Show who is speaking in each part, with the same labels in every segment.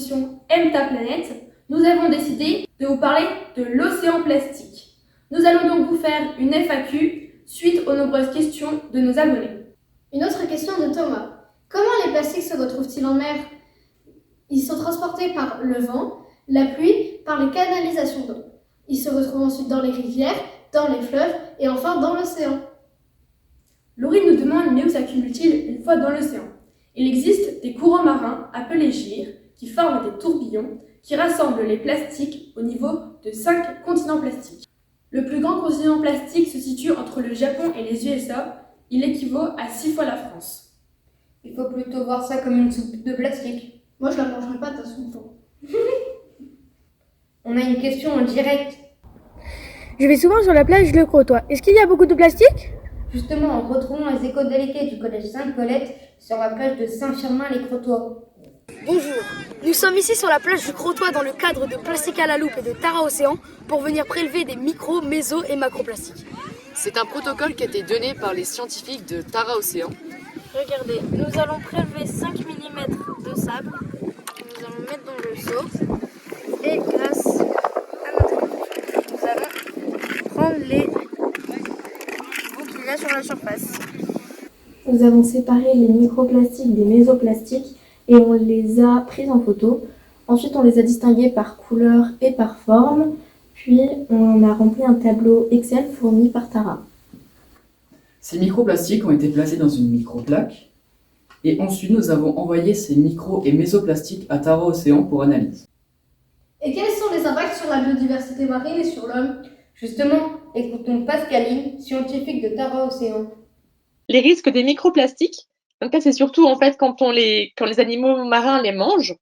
Speaker 1: l'exposition Aime ta planète, nous avons décidé de vous parler de l'océan plastique. Nous allons donc vous faire une FAQ suite aux nombreuses questions de nos abonnés.
Speaker 2: Une autre question de Thomas. Comment les plastiques se retrouvent-ils en mer? Ils sont transportés par le vent, la pluie, par les canalisations d'eau. Ils se retrouvent ensuite dans les rivières, dans les fleuves et enfin dans l'océan.
Speaker 1: Laurie nous demande mais où s'accumule-t-il une fois dans l'océan? Il existe des courants marins appelés gyres qui forment des tourbillons qui rassemblent les plastiques au niveau de 5 continents plastiques. Le plus grand continent plastique se situe entre le Japon et les USA. Il équivaut à 6 fois la France.
Speaker 3: Il faut plutôt voir ça comme une soupe de plastique.
Speaker 2: Moi, je la mangerai pas, ta soupe.
Speaker 3: On a une question en direct.
Speaker 4: Je vais souvent sur la plage Le Crotoy. Est-ce qu'il y a beaucoup de plastique?
Speaker 3: Justement, retrouvons les éco-délégués du collège Sainte-Colette sur la plage de Saint-Firmin-les-Crotoy.
Speaker 4: Bonjour, nous sommes ici sur la plage du Crotoy dans le cadre de Plastique à la loupe et de Tara Océan pour venir prélever des micro, méso et macroplastiques.
Speaker 5: C'est un protocole qui a été donné par les scientifiques de Tara Océan.
Speaker 4: Regardez, nous allons prélever 5 mm de sable, nous allons mettre dans le seau et grâce à notre technique, nous allons prendre les bouts qu'il y a sur la surface.
Speaker 6: Nous avons séparé les microplastiques des mésoplastiques et on les a prises en photo. Ensuite, on les a distingués par couleur et par forme. Puis, on a rempli un tableau Excel fourni par Tara.
Speaker 7: Ces microplastiques ont été placés dans une microplaque. Et ensuite, nous avons envoyé ces micro- et mésoplastiques à Tara Océan pour analyse.
Speaker 2: Et quels sont les impacts sur la biodiversité marine et sur l'homme?
Speaker 3: Justement, écoutons Pascaline, scientifique de Tara Océan.
Speaker 8: Les risques des microplastiques, en fait, c'est surtout en fait quand les animaux marins les mangent,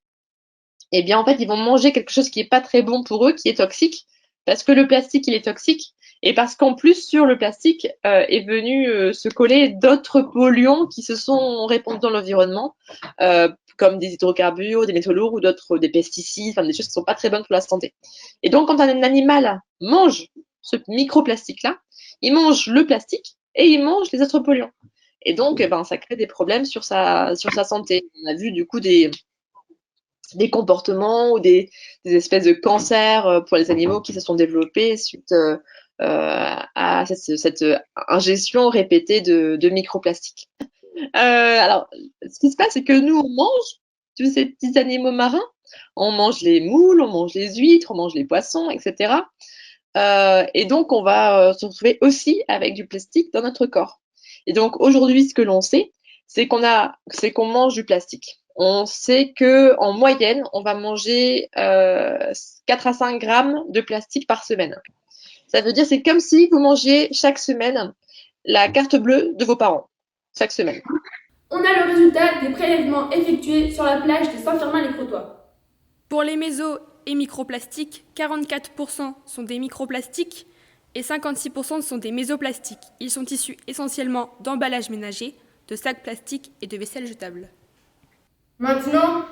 Speaker 8: eh bien en fait ils vont manger quelque chose qui est pas très bon pour eux, qui est toxique, parce que le plastique il est toxique, et parce qu'en plus sur le plastique est venu se coller d'autres polluants qui se sont répandus dans l'environnement, comme des hydrocarbures, des métaux lourds ou d'autres, des pesticides, enfin des choses qui sont pas très bonnes pour la santé. Et donc quand un animal mange ce microplastique-là, il mange le plastique et il mange les autres polluants. Et donc, ça crée des problèmes sur sa santé. On a vu du coup des comportements ou des espèces de cancers pour les animaux qui se sont développés suite à cette ingestion répétée de microplastiques. Alors, ce qui se passe, c'est que nous, on mange tous ces petits animaux marins. On mange les moules, on mange les huîtres, on mange les poissons, etc. Et donc, on va se retrouver aussi avec du plastique dans notre corps. Et donc aujourd'hui, ce que l'on sait, c'est qu'on mange du plastique. On sait que en moyenne, on va manger 4 à 5 grammes de plastique par semaine. Ça veut dire c'est comme si vous mangiez chaque semaine la carte bleue de vos parents, chaque semaine.
Speaker 1: On a le résultat des prélèvements effectués sur la plage de Saint-Firmin-les-Crotoy.
Speaker 9: Pour les méso et microplastiques, 44% sont des microplastiques et 56% sont des mésoplastiques. Ils sont issus essentiellement d'emballages ménagers, de sacs plastiques et de vaisselle jetable.
Speaker 3: Maintenant,